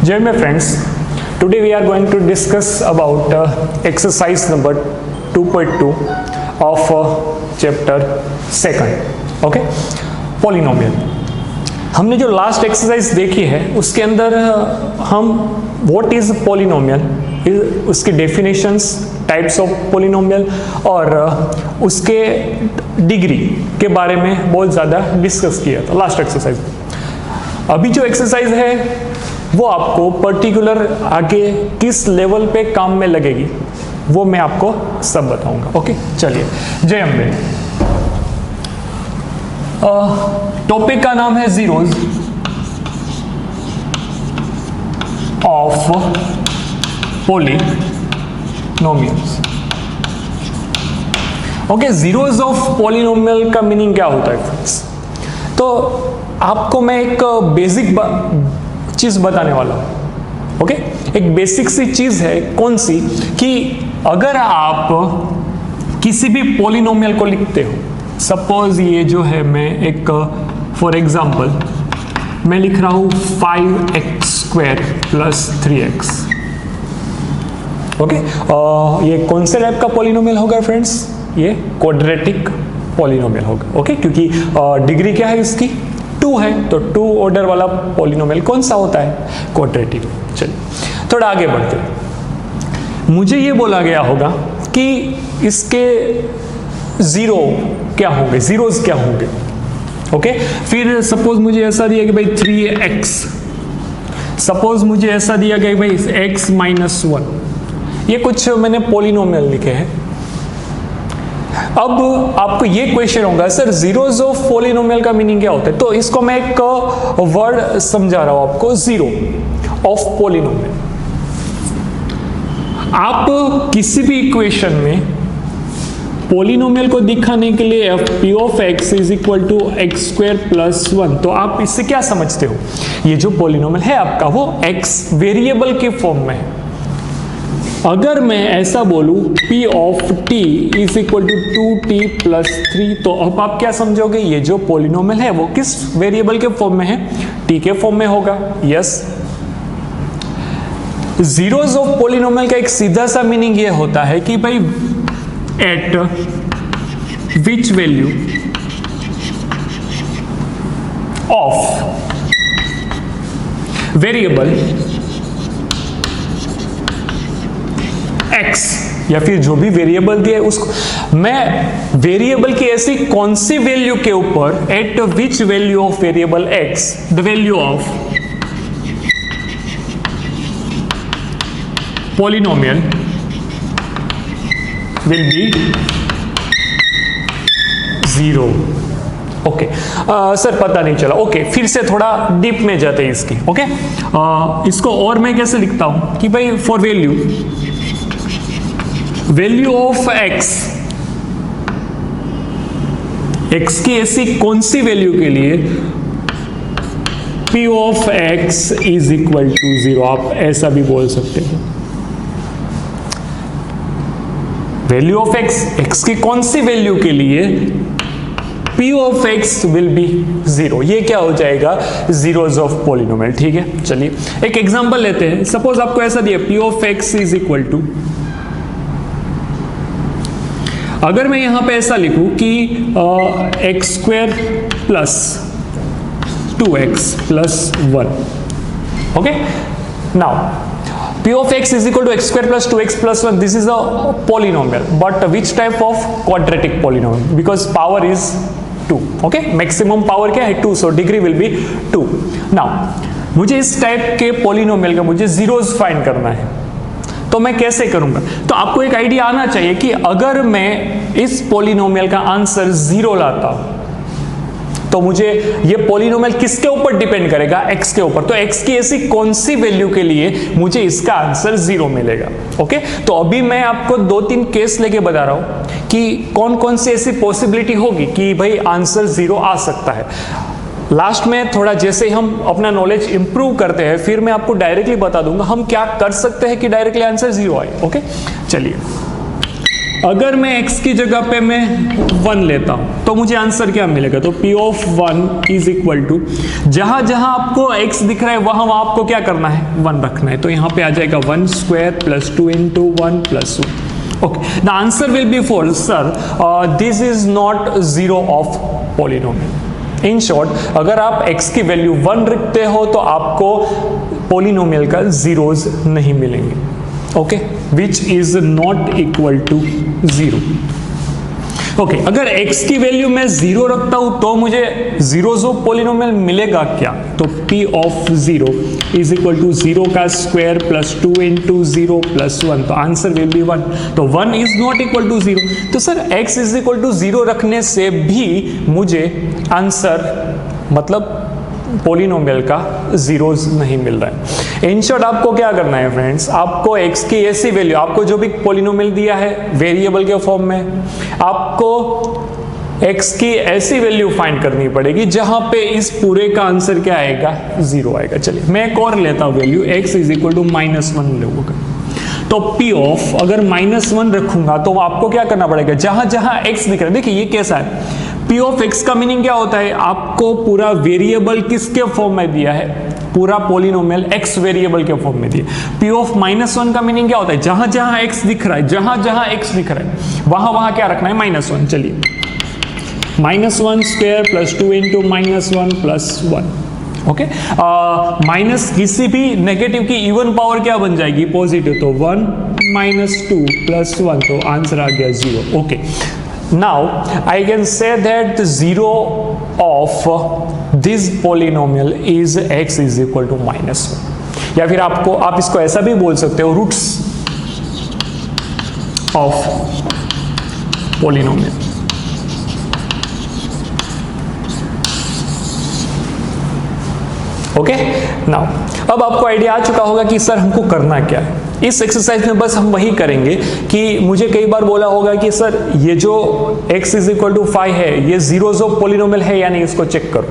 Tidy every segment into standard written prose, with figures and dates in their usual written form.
Dear my friends, today we are going to discuss about exercise number 2.2 of chapter 2. Okay, polynomial. हमने जो last exercise देखी है उसके अंदर हम व्हाट इज पोलिनोमियल, उसकी डेफिनेशंस, टाइप्स ऑफ पोलिनोमियल और उसके डिग्री के बारे में बहुत ज़्यादा डिस्कस किया था लास्ट एक्सरसाइज में। अभी जो एक्सरसाइज है वो आपको पर्टिकुलर आगे किस लेवल पे काम में लगेगी वो मैं आपको सब बताऊंगा। ओके, चलिए, जय अम्बे। टॉपिक का नाम है zeros of polynomials. Okay, zeros of polynomial का मीनिंग क्या होता है फ्रेंड्स? तो आपको मैं एक बेसिक चीज बताने वाला हूं। ओके, एक बेसिक सी चीज है, कौन सी, कि अगर आप किसी भी पोलिनोमियल को लिखते हो, सपोज ये जो है मैं एक फॉर एग्जांपल मैं लिख रहा हूं 5x² + 3x। ओके, ये कौन से टाइप का पोलिनोमियल होगा फ्रेंड्स? ये क्वाड्रेटिक पोलिनोमियल होगा। ओके, क्योंकि डिग्री क्या है इसकी? 2 है, तो 2 ऑर्डर वाला पोलिनोमियल कौन सा होता है? क्वाड्रेटिक। चलिए थोड़ा आगे बढ़ते हैं। मुझे ये बोला गया होगा कि इसके जीरो क्या होंगे, जीरोज क्या होंगे। ओके, फिर सपोज मुझे ऐसा दिया कि भाई 3x, सपोज मुझे ऐसा दिया गया भाई x - 1। ये कुछ मैंने पोलिनोमियल लिखे हैं। अब आपको ये क्वेश्चन होगा, सर जीरोज ऑफ पोलिनोमियल का मीनिंग क्या होता है? तो इसको मैं एक वर्ड समझा रहा हूं आपको, जीरो ऑफ पोलिनोमियल। आप किसी भी इक्वेशन में पोलिनोमियल को दिखाने के लिए p of x = x² + 1, तो आप इससे क्या समझते हो? ये जो पोलिनोमियल है आपका वो x वेरिएबल के फॉर्म में है। अगर मैं ऐसा बोलूं p of t = 2t + 3, तो अब आप क्या समझोगे? ये जो पोलिनोमियल है वो किस वेरिएबल के फॉर्म में है? t के फॉर्म में होगा। यस, जीरोज ऑफ पोलिनोमियल का एक सीधा सा मीनिंग ये होता है कि भाई at which value of variable x, या फिर जो भी वेरिएबल दिया है उसको मैं वेरिएबल की ऐसी कौन सी वैल्यू के ऊपर, eight which value of variable x the value of polynomial will be 0। Okay, sir पता नहीं चला। ओके, फिर से थोड़ा डीप में जाते हैं इसकी। ओके, इसको और मैं कैसे लिखता हूं कि भाई फॉर वैल्यू ऑफ x की ऐसी कौन सी वैल्यू के लिए p of x = 0, आप ऐसा भी बोल सकते हो। वैल्यू ऑफ x की कौन सी वैल्यू के लिए p of x will be 0, ये क्या हो जाएगा? Zeros of polynomial. ठीक है, चलिए एक एग्जांपल लेते हैं। सपोज आपको ऐसा दिया p of x = अगर मैं यहां पे ऐसा लिखूं कि x² + 2x + 1। Okay, now p of x = x² + 2x + 1, this is a polynomial, but which type of quadratic polynomial? Because power is 2. okay, maximum power क्या है? 2, so degree will be 2. now मुझे इस टाइप के polynomial का मुझे zeros find करना है, तो मैं कैसे करूंगा? तो आपको एक आइडिया आना चाहिए कि अगर मैं इस पोलिनोमियल का आंसर 0 लाता हूं तो मुझे ये पोलिनोमियल किसके ऊपर डिपेंड करेगा? x के ऊपर। तो x की ऐसी कौन सी वैल्यू के लिए मुझे इसका आंसर 0 मिलेगा? ओके, तो अभी मैं आपको 2-3 केस लेके बता रहा हूं कि कौन कौन सी ऐसी पॉसिबिलिटी होगी कि भाई आंसर 0 आ सकता है। लास्ट में थोड़ा जैसे हम अपना नॉलेज इंप्रूव करते हैं, फिर मैं आपको डायरेक्टली बता दूंगा हम क्या कर सकते हैं कि डायरेक्टली आंसर 0 आए। ओके, चलिए अगर मैं x की जगह पे मैं 1 लेता हूं तो मुझे आंसर क्या मिलेगा? तो P of 1 is equal to, जहां जहां आपको x दिख रहा है वहां वहां आपको क्या करना है? 1 रखना है। तो यहां पे आ जाएगा 1 square plus 2 into 1 plus 1। Okay, the answer will B four sir this is not zero of polynomial. In short, अगर आप x की वैल्यू 1 रखते हो तो आपको पॉलिनोमियल का जीरोज नहीं मिलेंगे। Okay, which is not equal to 0। Okay, अगर x की वैल्यू मैं 0 रखता हूं तो मुझे जीरोज ऑफ पॉलिनोमियल मिलेगा क्या? तो P of 0 is equal to 0 का स्क्वायर प्लस 2 इंटू 0 प्लस 1। तो आंसर विल बी 1। तो 1 इज नॉट इक्वल टू 0। तो sir x is equal to 0 रखने से भी मुझे आंसर मतलब पॉलिनोमियल का जीरोज नहीं मिल रहा है। इन शॉर्ट, आपको क्या करना है फ्रेंड्स, आपको x की ऐसी वैल्यू, आपको जो भी पॉलिनोमियल दिया है वेरिएबल के फॉर्म में, आपको x की ऐसी वैल्यू फाइंड करनी पड़ेगी जहां पे इस पूरे का आंसर क्या आएगा? 0 आएगा। चलिए मैं एक और लेता हूं value, x is equal to -1 लोगों तो P ऑफ अगर -1 रखूंगा तो आपको क्या करना पड़ेगा? जहां जहां x दिख रहा है, देखिए ये कैसा है, P ऑफ x का मीनिंग क्या होता है? आपको पूरा वेरिएबल किसके फॉर्म में दिया है? पूरा पॉलिनोमियल x वेरिएबल के फॉर्म में दिया। P ऑफ -1 का मीनिंग क्या होता है? जहां जहां x दिख रहा है, जहां जहां x दिख रहा है वहां वहां क्या रखना है? -1। चलिए, -1 square plus 2 into -1 plus 1। Okay, minus किसी भी नेगेटिव की इवन पावर क्या बन जाएगी? पॉजिटिव। तो 1 -2 प्लस 1, तो आंसर आ गया 0। Okay, now I can say that the zero of this polynomial is x is equal to -1। या फिर आप इसको ऐसा भी बोल सकते हो, roots of polynomial. Okay, now अब आपको आइडिया आ चुका होगा कि सर हमको करना क्या है। इस एक्सरसाइज में बस हम वही करेंगे कि मुझे कई बार बोला होगा कि सर ये जो x इज इक्वल टू 5 है ये जीरोज ऑफ पॉलिनोमियल है या नहीं, इसको चेक करो।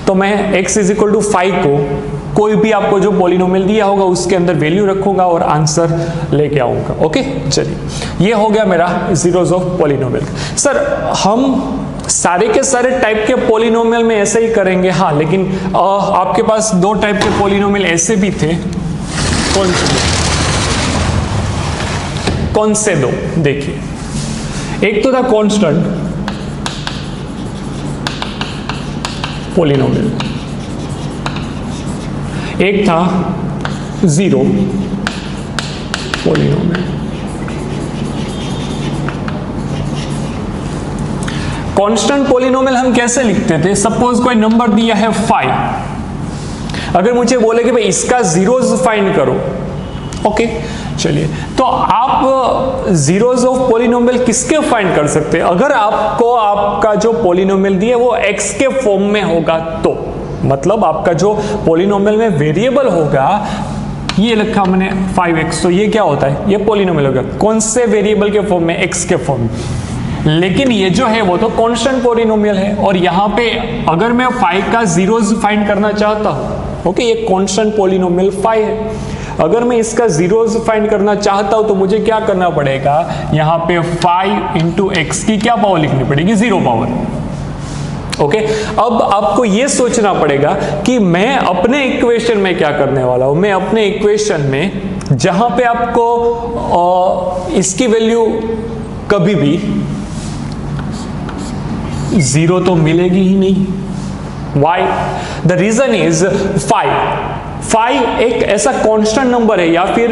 तो मैं x इज इक्वल टू 5 को कोई भी आपको जो पॉलिनोमियल दिया होगा उसके अंदर वैल्यू रखूंगा और आंसर लेके आऊंगा। ओके, चलिए ये हो गया मेरा जीरोज ऑफ पॉलिनोमियल। सर हम सारे के सारे टाइप के पॉलिनोमियल में ऐसे ही करेंगे? हाँ, लेकिन आपके पास 2 टाइप के पॉलिनोमियल ऐसे भी थे। कौन से 2? देखिए, एक तो था कांस्टेंट पॉलिनोमियल, एक था जीरो पॉलिनोमियल। कांस्टेंट पॉलिनोमियल हम कैसे लिखते थे? सपोज कोई नंबर दिया है 5, अगर मुझे बोले कि भाई इसका जीरोज फाइंड करो, ओके चलिए, तो आप जीरोज ऑफ पॉलिनोमियल किसके फाइंड कर सकते हैं? अगर आपको आपका जो पॉलिनोमियल दिया वो x के फॉर्म में होगा तो, मतलब आपका जो पॉलिनोमियल में वेरिएबल होगा, ये लिखा मैंने 5x, तो ये क्या होता है? ये पॉलिनोमियल होगा। कौन से वेरिएबल के फॉर्म में? x के फॉर्म में। लेकिन ये जो है वो तो कांस्टेंट पॉलिनोमियल है, और यहाँ पे अगर मैं 5 का जीरोज फाइंड करना चाहता हूँ, ओके, ये कांस्टेंट पॉलिनोमियल 5 है, अगर मैं इसका जीरोज फाइंड करना चाहता हूं तो मुझे क्या करना पड़ेगा? यहां पे 5 इंटू एक्स की क्या पावर लिखनी पड़ेगी? 0 पावर। ओके, अब आपको यह सोचना पड़ेगा कि मैं अपने इक्वेशन में क्या करने वाला हूं। मैं अपने इक्वेशन में जहां पे आपको इसकी वैल्यू कभी भी 0 तो मिलेगी ही नहीं। Why? The reason is 5 एक ऐसा कांस्टेंट नंबर है, या फिर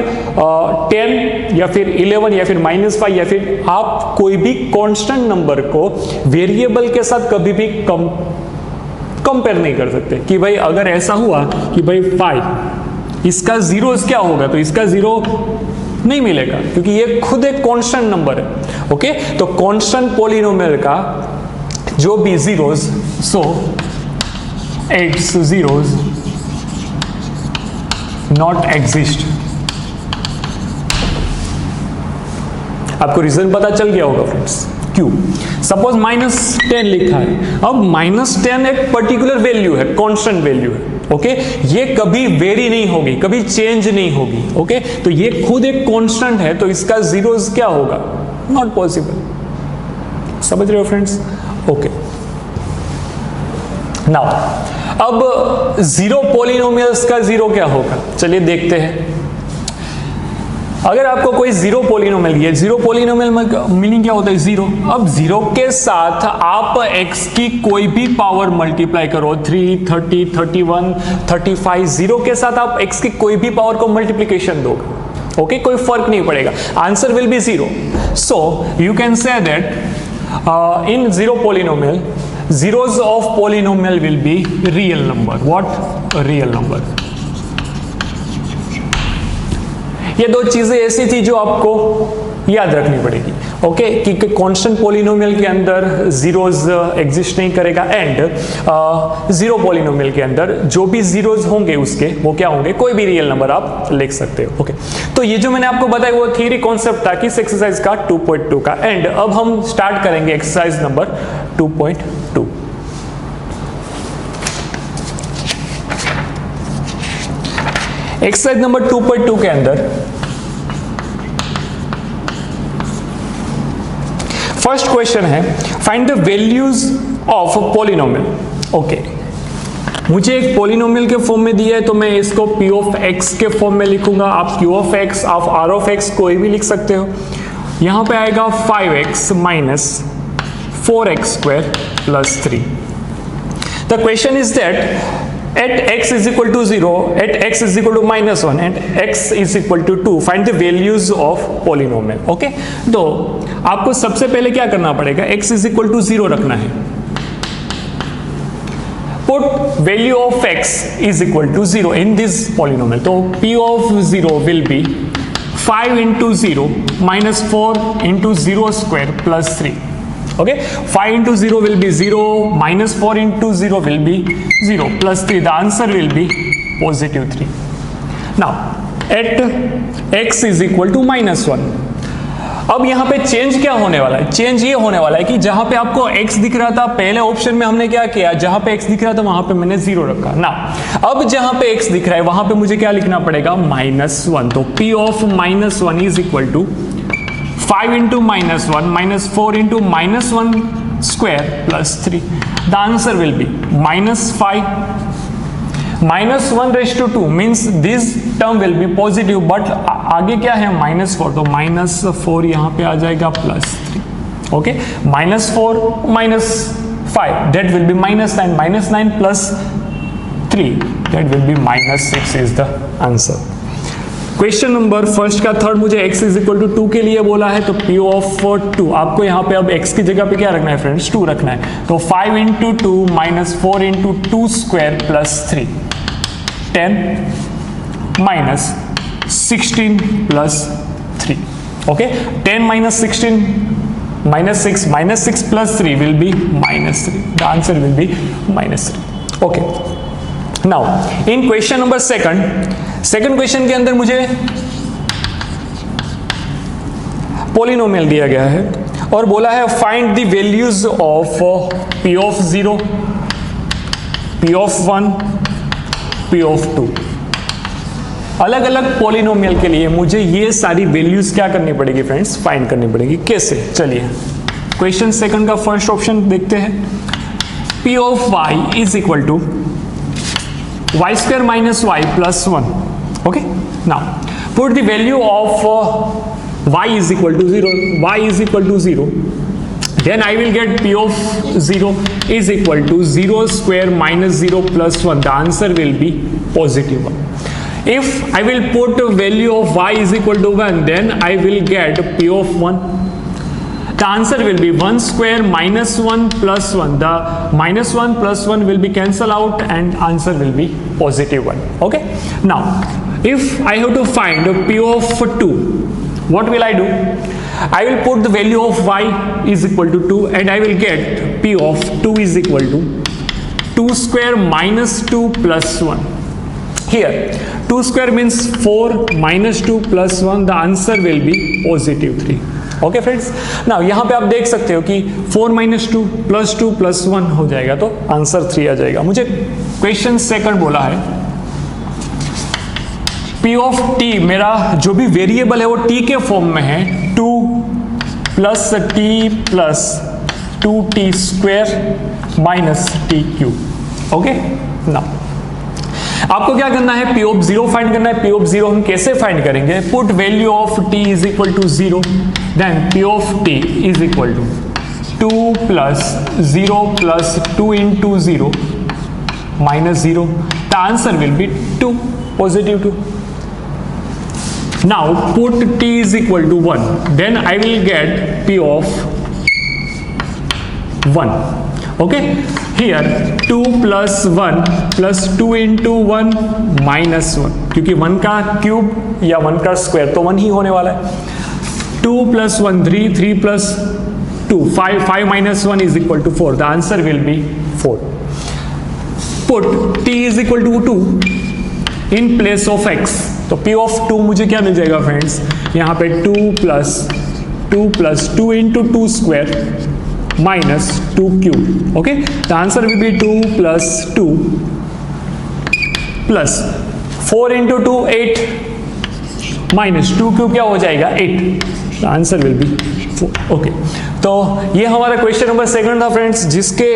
10 या फिर 11 या फिर -5, या फिर आप कोई भी कांस्टेंट नंबर को वेरिएबल के साथ कभी भी कंपेयर नहीं कर सकते कि भाई अगर ऐसा हुआ कि भाई 5 इसका जीरो क्या होगा, तो इसका 0 नहीं मिलेगा क्योंकि ये खुद एक कांस्टेंट नंबर है। ओके, तो कांस्टेंट पॉलिनोमियल का जो भी zeros, so its zeros not exist। आपको रीजन पता चल गया होगा फ्रेंड्स, क्यों? सपोज -10 लिखा है, अब -10 एक पर्टिकुलर वैल्यू है, कांस्टेंट वैल्यू है, ओके, ये कभी वेरी नहीं होगी, कभी चेंज नहीं होगी, ओके, तो ये खुद एक कांस्टेंट है, तो इसका जीरोज क्या होगा? Not possible. समझ रहे हो फ्रेंड्स? ओके, नाउ अब जीरो पॉलिनोमियल्स का जीरो क्या होगा, चलिए देखते हैं। अगर आपको कोई जीरो पॉलिनोमियल दिया, जीरो पॉलिनोमियल में मीनिंग क्या होता है? जीरो। अब जीरो के साथ आप x की कोई भी पावर मल्टीप्लाई करो, 3, 30, 31, 35, जीरो के साथ आप x की कोई भी पावर को मल्टीप्लीकेशन दोगे, ओके, कोई फर्क नहीं पड़ेगा, answer will B zero. So you can say that in zero polynomial, zeros of polynomial will be real number. What? A real number. ये दो चीजें ऐसी थी जो आपको याद रखनी पड़ेगी, ओके, कि कांस्टेंट पॉलिनोमियल के अंदर जीरोज एग्जिस्ट नहीं करेगा एंड जीरो पॉलिनोमियल के अंदर जो भी जीरोज होंगे उसके वो क्या होंगे, कोई भी रियल नंबर आप लिख सकते हो, ओके। तो ये जो मैंने आपको बताया वो थियरी कॉन्सेप्ट था कि इस एक्सरसाइज का 2.2 का। एंड अब हम स्टार्ट करेंगे एक्सरसाइज नंबर 2.2। एक्सरसाइज नंबर 2.2 के अंदर फर्स्ट क्वेश्चन है, find the values of polynomial. Okay, मुझे एक पॉलिनोमियल के फॉर्म में दिया है तो मैं इसको p ऑफ x के फॉर्म में लिखूंगा। आप q ऑफ x, आप r ऑफ x कोई भी लिख सकते हो। यहां पे आएगा 5x minus 4x square plus 3। The question is that at x is equal to 0, at x is equal to minus 1 and x is equal to 2, find the values of polynomial. Okay, तो आपको सबसे पहले क्या करना पड़ेगा, x is equal to 0 रखना है। Put value of x is equal to 0 in this polynomial. तो p of 0 will be 5 into 0 minus 4 into 0 square plus 3. Okay, 5 into 0 will be 0, minus 4 into 0 will be 0, plus 3, the answer will be positive 3. Now, at x is equal to minus 1. अब यहाँ पे change क्या होने वाला है? Change ये होने वाला है कि जहाँ पे आपको x दिख रहा था पहले ऑप्शन में, हमने क्या किया, जहाँ पे x दिख रहा था वहाँ पे मैंने 0 रखा ना। अब जहाँ पे x दिख रहा है वहाँ पे मुझे क्या लिखना पड़ेगा, -1। तो p of -1 is equal to 5 into -1 minus 4 into -1 square plus 3. The answer will be -5 -1 raised to 2 means this term will be positive, but आगे क्या है, -4, तो -4 यहाँ पे आ जाएगा +3, okay. -4 -5 that will be -9, -9 plus 3 that will be -6 is the answer. Question number first का third मुझे x is equal to 2 के लिए बोला है, तो p ऑफ 2 आपको यहाँ पे अब x की जगह पे क्या रखना है फ्रेंड्स, 2 रखना है। तो 5 into 2 minus 4 into 2 square plus 3, 10 minus 16 plus 3, okay. 10 minus 16 minus 6 plus 3 will be -3, the answer will B -3, okay. Now in question number second question के अंदर मुझे पॉलिनोमियल दिया गया है और बोला है find the values of p of 0, p of 1, p of 2। अलग अलग पॉलिनोमियल के लिए मुझे ये सारी वैल्यूज क्या करनी पड़ेगी फ्रेंड्स, फाइंड करनी पड़ेगी। कैसे, चलिए क्वेश्चन सेकंड का फर्स्ट ऑप्शन देखते हैं। p of y is equal to y square minus y plus 1. Okay, now put the value of y is equal to 0, y is equal to 0, then I will get p of 0 is equal to 0 square minus 0 plus 1, the answer will be positive 1. If I will put value of y is equal to 1, then I will get p of 1. The answer will be 1 square minus 1 plus 1. The -1 plus 1 will be cancelled out and answer will be positive 1. Okay. Now, if I have to find p of 2, what will I do? I will put the value of y is equal to 2 and I will get p of 2 is equal to 2 square minus 2 plus 1. Here, 2 square means 4 minus 2 plus 1. The answer will be positive 3. Okay friends, now यहाँ पे आप देख सकते हो कि 4 minus 2 plus 2 plus 1 हो जाएगा तो आंसर 3 आ जाएगा। मुझे क्वेश्चन सेकंड बोला है p ऑफ t, मेरा जो भी वेरिएबल है वो t के फॉर्म में है, 2 plus T plus 2t² minus T cube. Okay, now आपको क्या करना है, पी ऑफ 0 फाइंड करना है। पी ऑफ 0 हम कैसे फाइंड करेंगे, put value of t is equal to 0, then P of t is equal to 2 plus 0 plus 2 into 0 minus 0, the answer will be 2, positive 2। Now put t is equal to 1, then I will get p of 1। Okay, here 2 plus 1 plus 2 into 1 minus 1, क्योंकि 1 का cube या 1 का square तो 1 ही होने वाला है। 2 plus 1 3, 3 plus 2 5, 5 minus 1 is equal to 4, the answer will be 4। Put t is equal to 2 in place of x, तो p of 2 मुझे क्या मिल जाएगा फ्रेंड्स, यहाँ पे 2 plus 2 into 2 square minus 2 cube. Okay, the answer will be 2 plus 2 plus 4 into 2 8 minus 2 cube क्या हो जाएगा 8, the answer will be 4। Okay, तो ये हमारा क्वेश्चन नंबर 2 था फ्रेंड्स, जिसके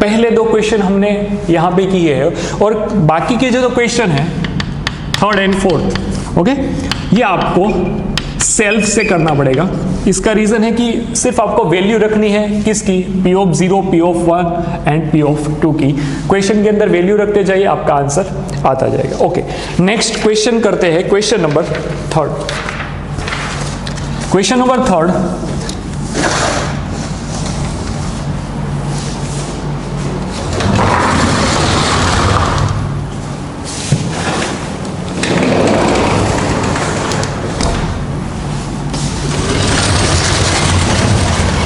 पहले 2 क्वेश्चन हमने यहाँ पे किए हैं, और बाकी के जो क्वेश्चन है 3rd and 4th, ओके, ये आपको सेल्फ से करना पड़ेगा। इसका रीजन है कि सिर्फ आपको वैल्यू रखनी है किसकी, P of 0, P of 1 and P of 2 की। क्वेश्चन के अंदर वैल्यू रखते जाइए, आपका आंसर आता जाएगा। ओके, नेक्स्ट क्वेश्चन करते हैं, question number 3rd। Question number 3rd,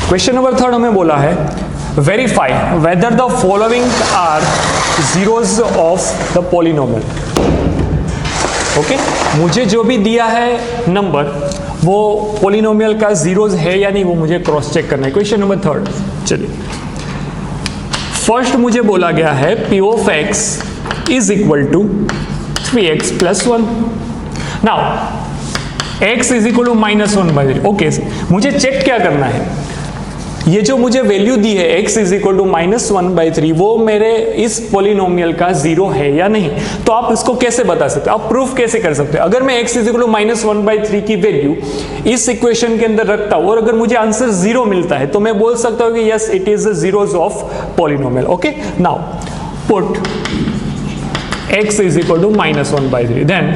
question number 3rd हमें बोला है, verify whether the following are zeros of the polynomial. Okay, मुझे जो भी दिया है नंबर वो पॉलिनोमियल का जीरोज है या नहीं, वो मुझे क्रॉस चेक करना है। क्वेश्चन नंबर 3rd, चलिए फर्स्ट मुझे बोला गया है P of X is equal to 3x plus 1। Now x is equal to -1/3। Okay, मुझे चेक क्या करना है, ये जो मुझे वैल्यू दी है x इज इक्वल टू -1/3, वो मेरे इस पॉलिनोमियल का 0 है या नहीं। तो आप इसको कैसे बता सकते हो, आप प्रूफ कैसे कर सकते हो। अगर मैं x इज इक्वल टू -1/3 की वैल्यू इस इक्वेशन के अंदर रखता हूं और अगर मुझे आंसर 0 मिलता है, तो मैं बोल सकता हूं कि yes it is the zeros of polynomial. Okay, now put x is equal to -1/3, then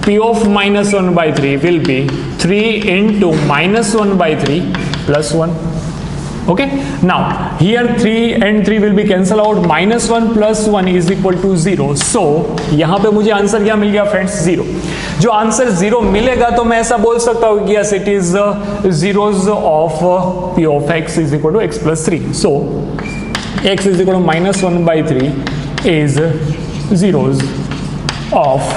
p of -1/3 will be 3 into -1/3 plus 1. Okay, now here 3 and 3 will be cancel out, -1 plus 1 is equal to 0. So यहाँ पे मुझे answer क्या मिल गया friends, 0। जो answer 0 मिलेगा तो मैं ऐसा बोल सकता हूँ कि yes it is zeros of p of x is equal to x plus 3. So x is equal to -1/3 is zeros of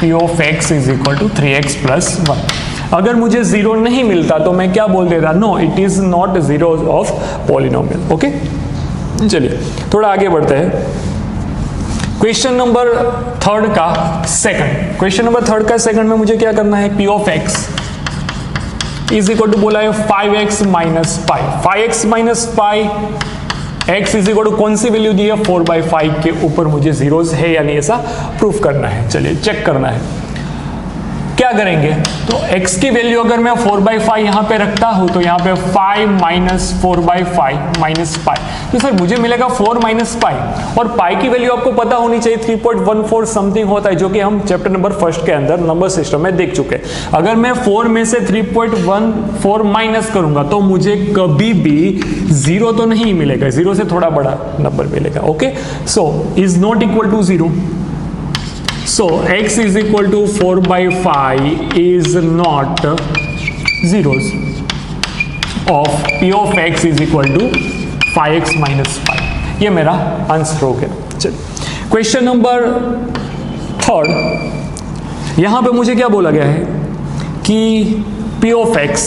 p of x is equal to 3x plus 1. अगर मुझे 0 नहीं मिलता तो मैं क्या बोल देता, no it is not zeros of polynomial. Okay, चलिए थोड़ा आगे बढ़ते हैं। क्वेश्चन नंबर 3rd का सेकंड, क्वेश्चन नंबर 3rd का सेकंड में मुझे क्या करना है, P of X is equal to बोला है 5x minus pi, 5x minus pi, x is equal to कौन सी वैल्यू दी है 4/5 के ऊपर मुझे जीरोज है या नहीं ऐसा प्रूफ करना है। चलिए चेक करना है, क्या करेंगे, तो x की वैल्यू अगर मैं 4/5 यहाँ पे रखता हूँ तो यहाँ पे 5 माइनस 4/5 माइनस पाई, तो सर मुझे मिलेगा 4 माइनस पाई, और पाई की वैल्यू आपको पता होनी चाहिए 3.14 समथिंग होता है, जो कि हम चैप्टर नंबर 1 के अंदर नंबर सिस्टम में देख चुके हैं। अगर मैं 4 में से 3.14 माइनस करूंगा तो मुझे कभी भी 0 तो नहीं मिलेगा, 0 से थोड़ा बड़ा नंबर मिलेगा। Okay, so is not equal to 0। So x is equal to 4/5 is not zeros of p of x is equal to 5x minus 5। ये मेरा आंसर हो गया। चलिए क्वेश्चन नंबर 3rd, यहाँ पे मुझे क्या बोला गया है कि p of x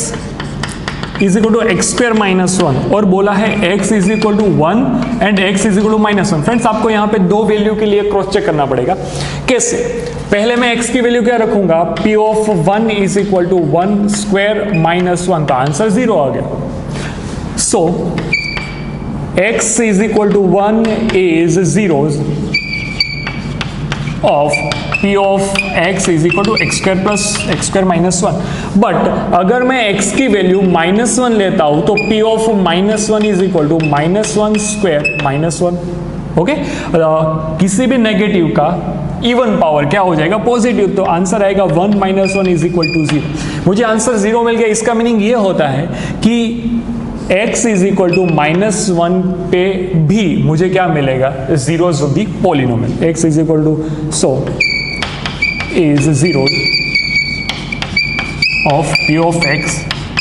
is equal to X square minus 1 और बोला है x is equal to 1 and x is equal to minus 1। Friends आपको यहाँ पे दो वैल्यू के लिए क्रॉस चेक करना पड़ेगा। कैसे? पहले मैं x की वैल्यू क्या रखूंगा, p of 1 is equal to 1 square minus 1, तो आंसर 0 आ गया। So x is equal to 1 is 0 of p of x is equal to x square plus x square minus 1। But अगर मैं x की value -1 लेता हूं तो p of -1 is equal to -1 square -1। Okay, किसी भी नेगेटिव का इवन पावर क्या हो जाएगा, पॉजिटिव, तो आंसर आएगा 1 - 1 इज इक्वल टू 0। मुझे आंसर 0 मिल गया। इसका मीनिंग ये होता है कि x इज इक्वल टू -1 पे भी मुझे क्या मिलेगा, zeros of the polynomial. x is equal to so is 0 of p of x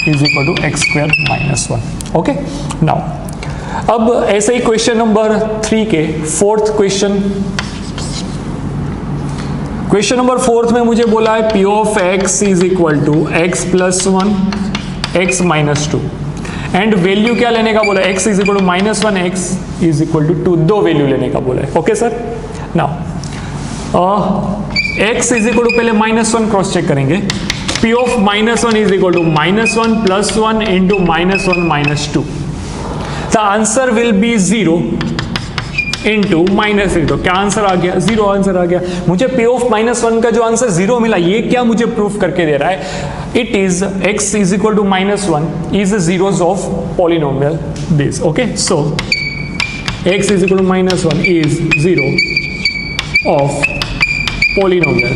is equal to x square minus 1। Okay, now अब ऐसे ही क्वेश्चन नंबर 3 के फोर्थ क्वेश्चन नंबर 4 में मुझे बोला है p of x is equal to x plus 1 x minus 2 and value क्या लेने का बोला है, x is equal to -1 x is equal to 2, दो वैल्यू लेने का बोला है। Okay sir, now x is equal to पहले -1 क्रॉस चेक करेंगे। p of -1 is equal to -1 plus 1 into -1 minus 2, the answer will be 0 into -3। तो क्या आंसर आ गया, 0 आंसर आ गया। मुझे p ऑफ -1 का जो आंसर 0 मिला, ये क्या मुझे प्रूफ करके दे रहा है, it is x is equal to -1 is zeros of polynomial this. Okay, so x is equal to -1 is 0 of polynomial,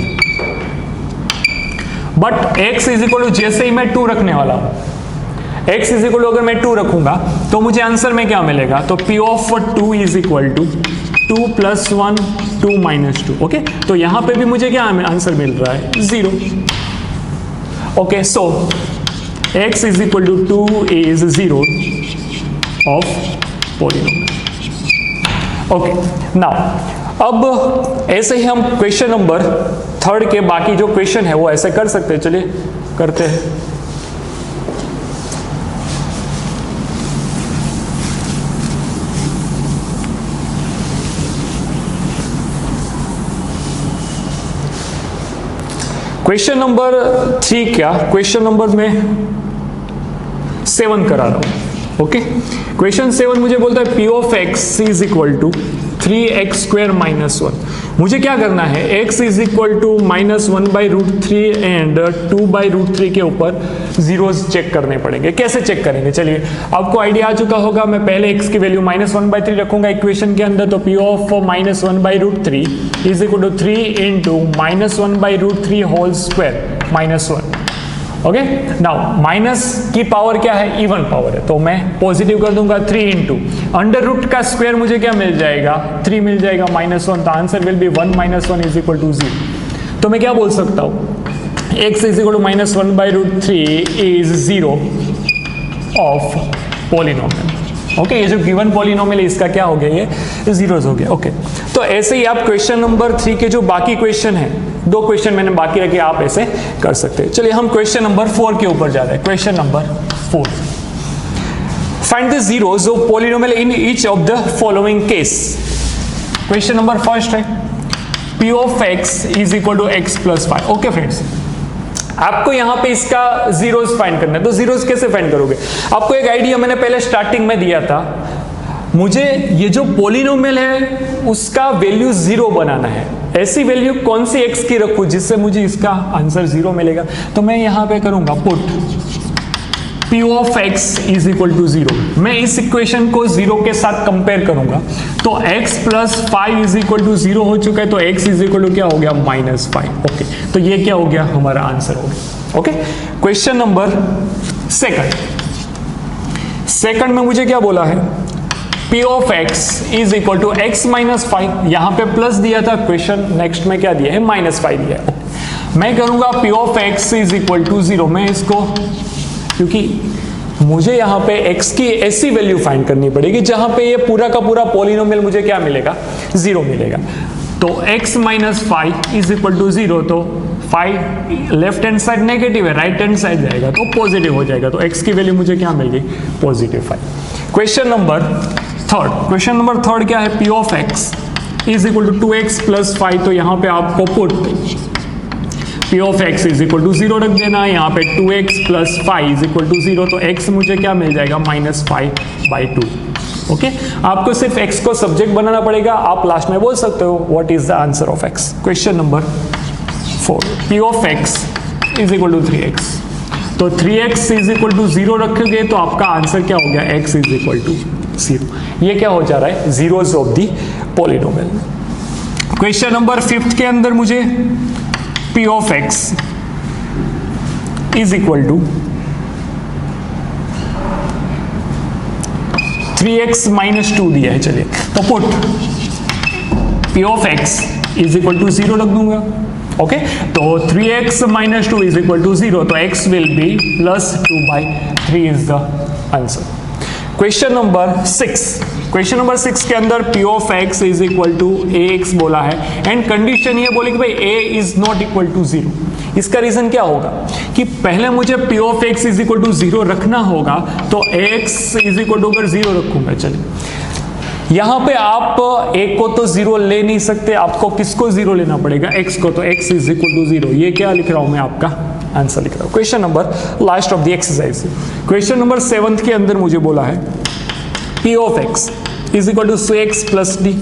but x is equal to जैसे ही मैं 2 रखने वाला हूं, x इज इक्वल टू अगर मैं 2 रखूंगा तो मुझे आंसर में क्या मिलेगा, तो p of 2 is equal to 2 plus 1 2 minus 2। Okay, तो यहां पे भी मुझे क्या आंसर मिल रहा है, 0। Okay, so x is equal to 2 is 0 of polynomial. Okay, now अब ऐसे ही हम क्वेश्चन नंबर 3 के बाकी जो क्वेश्चन है वो ऐसे कर सकते हैं। चलिए करते हैं। क्वेश्चन नंबर 3 क्या, क्वेश्चन नंबर में 7 करा रहा हूं। ओके, क्वेश्चन 7 मुझे बोलता है p of x is equal to 3x square minus 1। मुझे क्या करना है, x is equal to -1/√3 and 2/√3 के ऊपर जीरोस चेक करने पड़ेंगे। कैसे चेक करेंगे, चलिए आपको आइडिया आ चुका होगा। मैं पहले x की वैल्यू -1/3 रखूंगा इक्वेशन के अंदर, तो p of -1/√3 is equal to 3 into -1/√3 whole square minus 1। Okay, now minus की पावर क्या है, इवन पावर है, तो मैं पॉजिटिव कर दूंगा 3 इंटू अंडर रूट का स्क्वायर, मुझे क्या मिल जाएगा, 3 मिल जाएगा -1, तो answer will be 1 - 1 is equal to 0। तो मैं क्या बोल सकता हूँ, x is equal to -1/√3 is 0 of polynomial. Okay, ये जो गिवन पॉलिनोमियल है इसका क्या हो गया, ये जीरोस हो गया। ओके, तो ऐसे ही आप क्वेश्चन नंबर 3 के जो बाकी क्वेश्चन है, 2 क्वेश्चन मैंने बाकी रखे, आप ऐसे कर सकते हैं। चलिए हम क्वेश्चन नंबर 4 के ऊपर जा रहे हैं। Question number 4, find the zeros of polynomial in each of the following case. Question number first है p of x is equal to x plus 5। Okay friends, आपको यहां पे इसका जीरोस फाइंड करना है, तो जीरोस कैसे फाइंड करोगे, आपको एक आइडिया मैंने पहले स्टार्टिंग में दिया था। मुझे ये जो पॉलिनोमियल है उसका वैल्यू 0 बनाना है। ऐसी वैल्यू कौन सी x की रखूं जिससे मुझे इसका आंसर 0 मिलेगा, तो मैं यहां पे करूंगा put p of x is equal to 0। मैं इस इक्वेशन को 0 के साथ कंपेयर करूंगा, तो x plus 5 is equal to 0 हो चुका है, तो x इज इक्वल टू क्या हो गया, -5। ओके, तो ये क्या हो गया, हमारा आंसर हो गया। ओके, क्वेश्चन नंबर सेकंड में मुझे क्या बोला है, p of x is equal to x minus 5, यहां पे प्लस दिया था, क्वेश्चन नेक्स्ट में क्या दिया है, -5 दिया है। मैं करूंगा p of x is equal to 0। मैं इसको, क्योंकि मुझे यहां पे x की ऐसी वैल्यू फाइंड करनी पड़ेगी जहां पे ये पूरा का पूरा पॉलिनोमियल मुझे क्या मिलेगा, 0 मिलेगा। तो x minus 5 is equal to 0, तो 5 लेफ्ट हैंड साइड नेगेटिव है, राइट हैंड साइड जाएगा तो पॉजिटिव हो जाएगा, तो x की वैल्यू मुझे क्या मिल गई, पॉजिटिव 5। क्वेश्चन नंबर थर्ड क्या है, p of x is equal to 2x plus 5, तो यहाँ पे आपको put p of x is equal to 0 रख देना है, यहाँ पे 2x plus 5 is equal to 0, तो x मुझे क्या मिल जाएगा, -5/2। ओके, आपको सिर्फ x को सब्जेक्ट बनाना पड़ेगा, आप लास्ट में बोल सकते हो what is the answer of x। Question number 4, p of x is equal to 3x, तो 3x इज इक्वल टू 0 रखोगे तो आपका आंसर क्या हो गया, x इज इक्वल टू 0। ये क्या हो जा रहा है, zeros of the polynomial. Question number 5 के अंदर मुझे p of x is equal to 3x minus 2 दिया है, चलिए तो put p of x is equal to 0 रख दूंगा। ओके, तो 3x minus 2 is equal to 0, तो x will be plus 2/3 is the answer. Question number 6 के अंदर p of x is equal to ax बोला है एंड कंडीशन ये बोली कि भाई a is not equal to 0। इसका रीजन क्या होगा कि पहले मुझे p of x is equal to 0 रखना होगा, तो ax इज इक्वल टू अगर 0 रखूंगा, चलिए यहाँ पे आप a को तो 0 ले नहीं सकते, आपको किसको 0 लेना पड़ेगा, x को, तो x इज इक्वल टू 0। ये क्या लिख रहा हूं मैं, आपका आंसर लिख रहा हूं। Question number last of the exercise, question number 7 के अंदर मुझे बोला है p of x is equal to x plus d,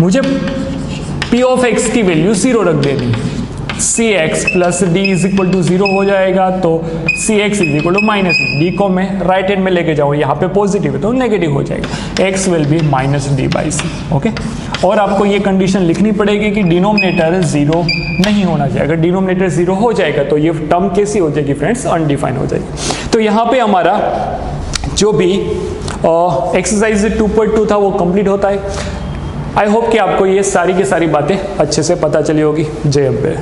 मुझे p ऑफ x की वैल्यू 0 रख देनी है, cx plus d is equal to 0 हो जाएगा, तो cx is equal to minus d को मैं राइट हैंड में लेके जाऊँ, यहाँ पे पॉजिटिव है तो नेगेटिव हो जाएगा, x will B minus d/c। Okay, और आपको ये कंडीशन लिखनी पड़ेगी कि डिनोमिनेटर 0 नहीं होना चाहिए, अगर डिनोमिनेटर 0 हो जाएगा तो ये टर्म कैसी हो जाएगी फ्रेंड्स, अनडिफाइन हो जाएगी। तो यहाँ पे हमारा जो भी एक्सरसाइज 2.2 था वो कंप्लीट होता है। आई होप कि आपको ये सारी की सारी बातें अच्छे से पता चली होगी। जय अम्बे।